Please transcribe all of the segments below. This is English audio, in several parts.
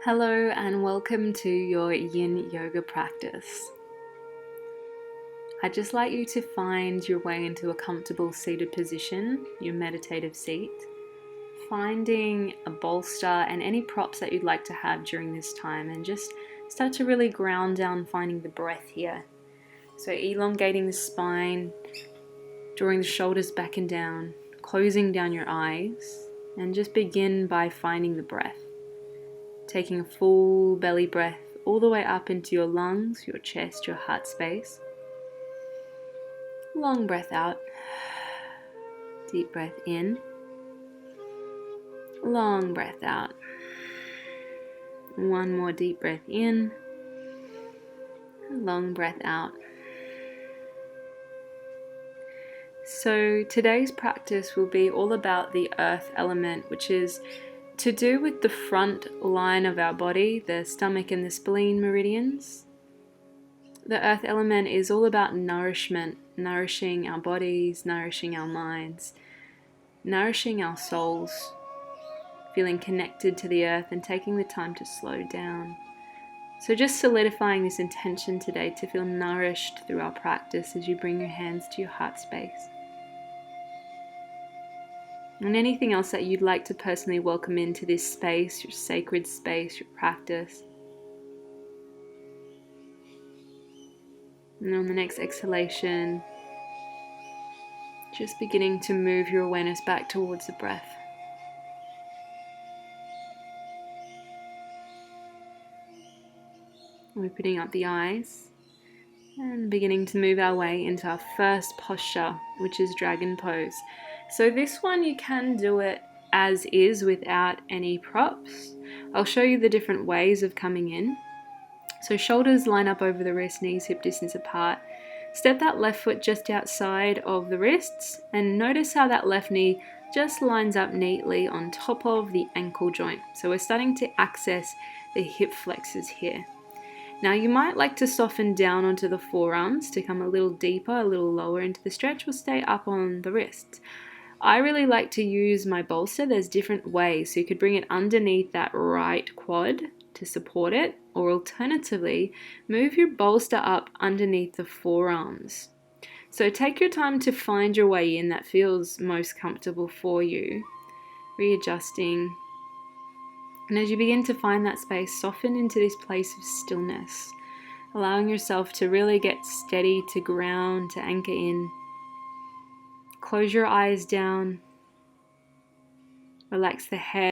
Hello and welcome to your Yin Yoga practice. I'd just like you to find your way into a comfortable seated position, your meditative seat, finding a bolster and any props that you'd like to have during this time, and just start to really ground down, finding the breath here. So elongating the spine, drawing the shoulders back and down, closing down your eyes, and just begin by finding the breath. Taking a full belly breath all the way up into your lungs, your chest, your heart space. Long breath out. Deep breath in. Long breath out. One more deep breath in. Long breath out. So today's practice will be all about the earth element, which is to do with the front line of our body, the stomach and the spleen meridians. The earth element is all about nourishment, nourishing our bodies, nourishing our minds, nourishing our souls, feeling connected to the earth and taking the time to slow down. So just solidifying this intention today to feel nourished through our practice as you bring your hands to your heart space. And anything else that you'd like to personally welcome into this space, your sacred space, your practice. And on the next exhalation, just beginning to move your awareness back towards the breath. Opening up the eyes and beginning to move our way into our first posture, which is dragon pose. So this one you can do it as is without any props. I'll show you the different ways of coming in. So shoulders line up over the wrists, knees hip distance apart. Step that left foot just outside of the wrists and notice how that left knee just lines up neatly on top of the ankle joint. So we're starting to access the hip flexors here. Now you might like to soften down onto the forearms to come a little deeper, a little lower into the stretch, or stay up on the wrists. I really like to use my bolster. There's different ways. So you could bring it underneath that right quad to support it, or alternatively, move your bolster up underneath the forearms. So take your time to find your way in that feels most comfortable for you. Readjusting. And as you begin to find that space, soften into this place of stillness, allowing yourself to really get steady, to ground, to anchor in. Close your eyes down, relax the head.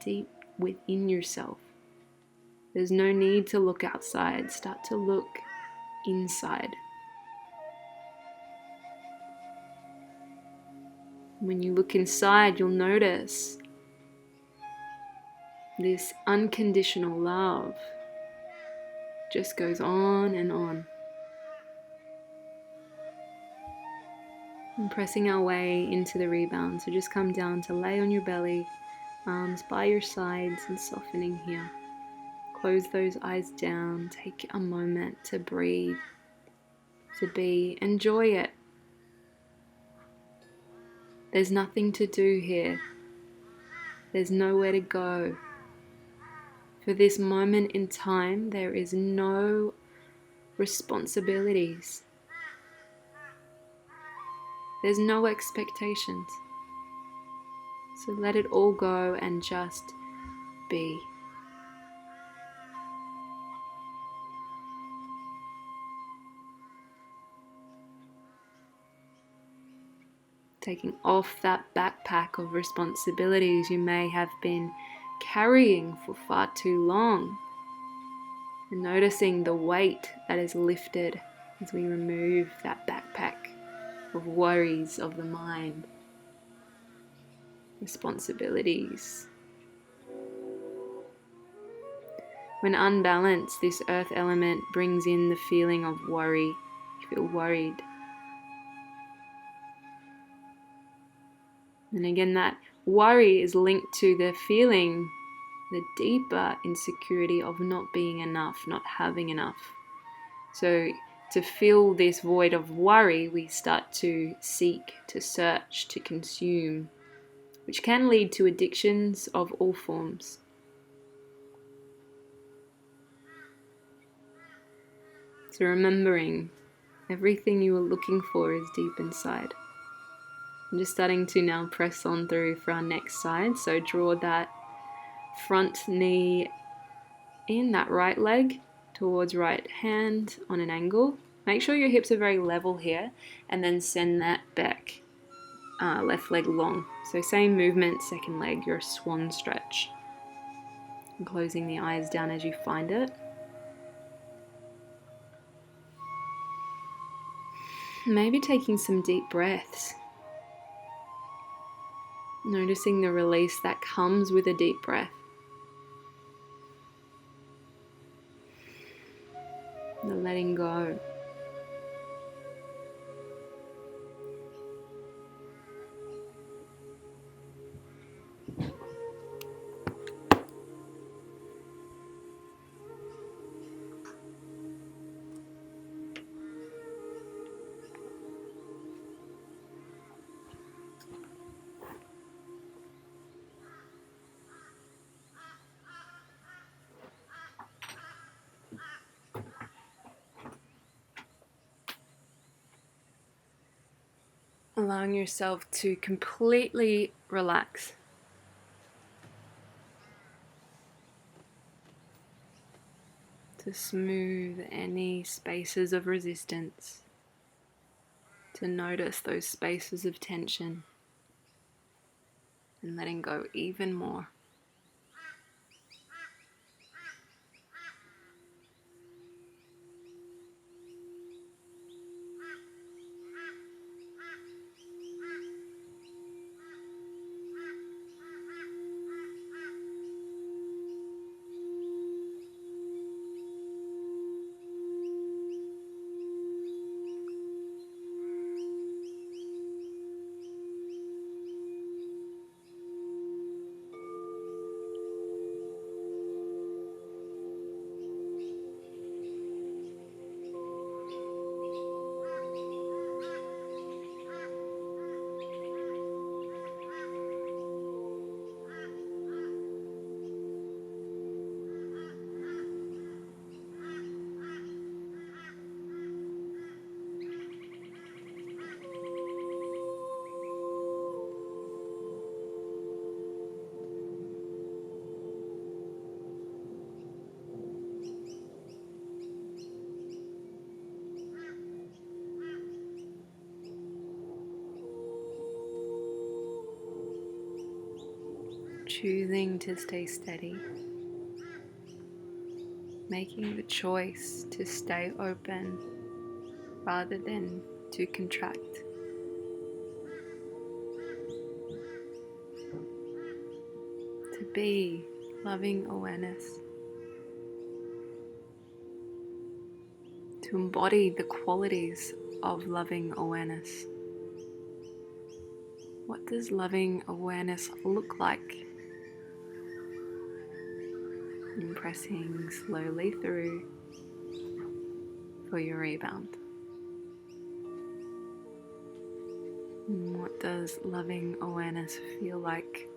deep within yourself. There's no need to look outside. Start to look inside. When you look inside, you'll notice this unconditional love just goes on and on. And pressing our way into the rebound. So just come down to lay on your belly, arms by your sides and softening here. Close those eyes down. Take a moment to breathe, to be. Enjoy it. There's nothing to do here. There's nowhere to go. For this moment in time, there is no responsibilities. There's no expectations. So let it all go and just be. Taking off that backpack of responsibilities you may have been carrying for far too long. And noticing the weight that is lifted as we remove that backpack of worries of the mind, responsibilities. When unbalanced, this earth element brings in the feeling of worry. You feel worried. And again, that worry is linked to the feeling, the deeper insecurity of not being enough, not having enough. So to fill this void of worry, we start to seek, to search, to consume, which can lead to addictions of all forms. So remembering everything you were looking for is deep inside. I'm just starting to now press on through for our next side. So draw that front knee in, that right leg towards right hand on an angle. Make sure your hips are very level here, and then send that back, left leg long. So same movement, second leg, your swan stretch. And closing the eyes down as you find it. Maybe taking some deep breaths. Noticing the release that comes with a deep breath. The letting go. Allowing yourself to completely relax. To smooth any spaces of resistance. To notice those spaces of tension. And letting go even more. choosing to stay steady, making the choice to stay open rather than to contract. To be loving awareness. To embody the qualities of loving awareness. What does loving awareness look like? And pressing slowly through for your rebound. And what does loving awareness feel like?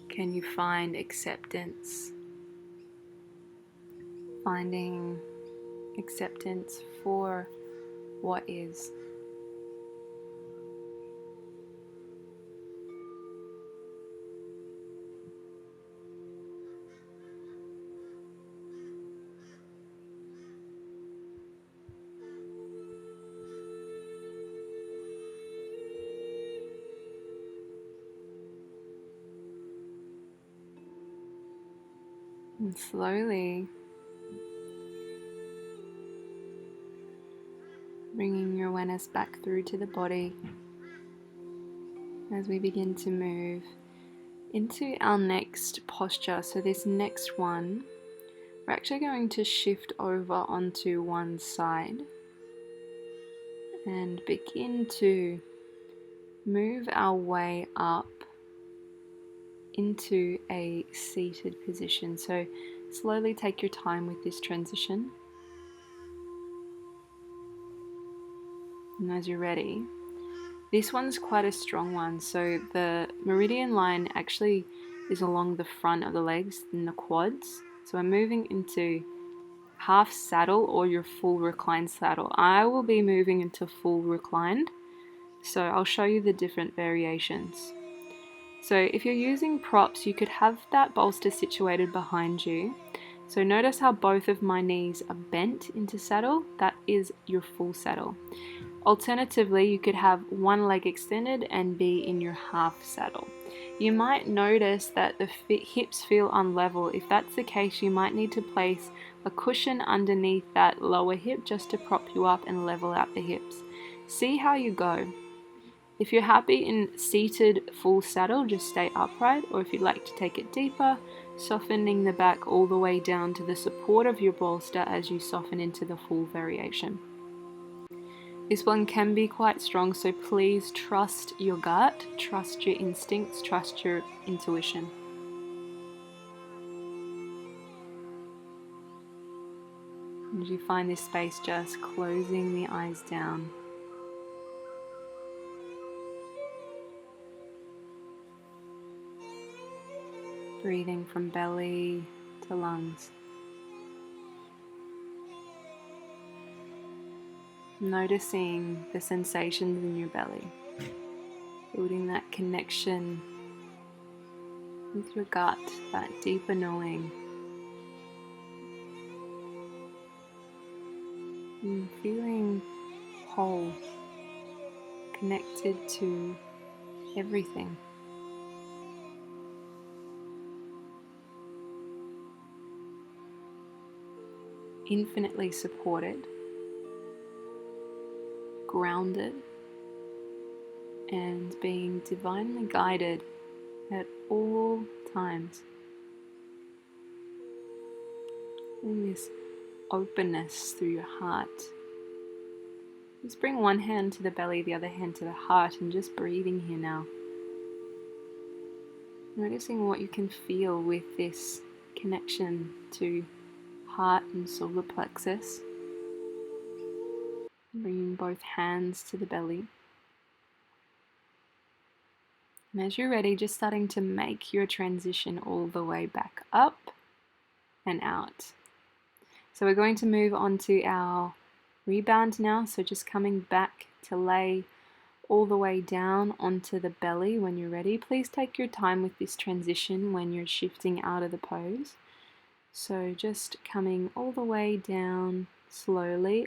Can you find acceptance? Finding acceptance for what is. And slowly bringing your awareness back through to the body as we begin to move into our next posture. So this next one, we're actually going to shift over onto one side and begin to move our way up into a seated position. So slowly take your time with this transition. And as you're ready, this one's quite a strong one. So the meridian line actually is along the front of the legs in the quads. So we're moving into half saddle or your full reclined saddle. I will be moving into full reclined. So I'll show you the different variations. So if you're using props, you could have that bolster situated behind you. So notice how both of my knees are bent into saddle. That is your full saddle. Alternatively, you could have one leg extended and be in your half saddle. You might notice that the hips feel unlevel. If that's the case, you might need to place a cushion underneath that lower hip just to prop you up and level out the hips. See how you go. If you're happy in seated full saddle, just stay upright, or if you'd like to take it deeper, softening the back all the way down to the support of your bolster as you soften into the full variation. This one can be quite strong, so please trust your gut, trust your instincts, trust your intuition. As you find this space, just closing the eyes down. Breathing from belly to lungs. Noticing the sensations in your belly. Building that connection with your gut, that deeper knowing. And feeling whole, connected to everything. Infinitely supported, grounded, and being divinely guided at all times. In this openness through your heart. Just bring one hand to the belly, the other hand to the heart, and just breathing here now. Noticing what you can feel with this connection to heart and solar plexus. Bringing both hands to the belly. And as you're ready, just starting to make your transition all the way back up and out. So we're going to move on to our rebound now. So just coming back to lay all the way down onto the belly when you're ready. Please take your time with this transition when you're shifting out of the pose. So just coming all the way down slowly,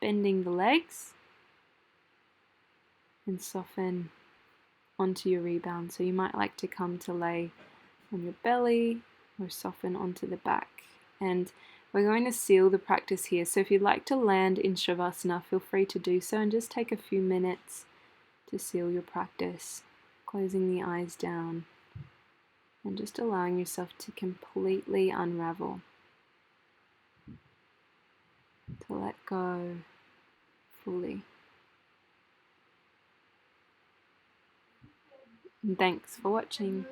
bending the legs and soften onto your rebound. So you might like to come to lay on your belly or soften onto the back. And we're going to seal the practice here. So if you'd like to land in Shavasana, feel free to do so and just take a few minutes to seal your practice, closing the eyes down and just allowing yourself to completely unravel, to let go fully. And thanks for watching.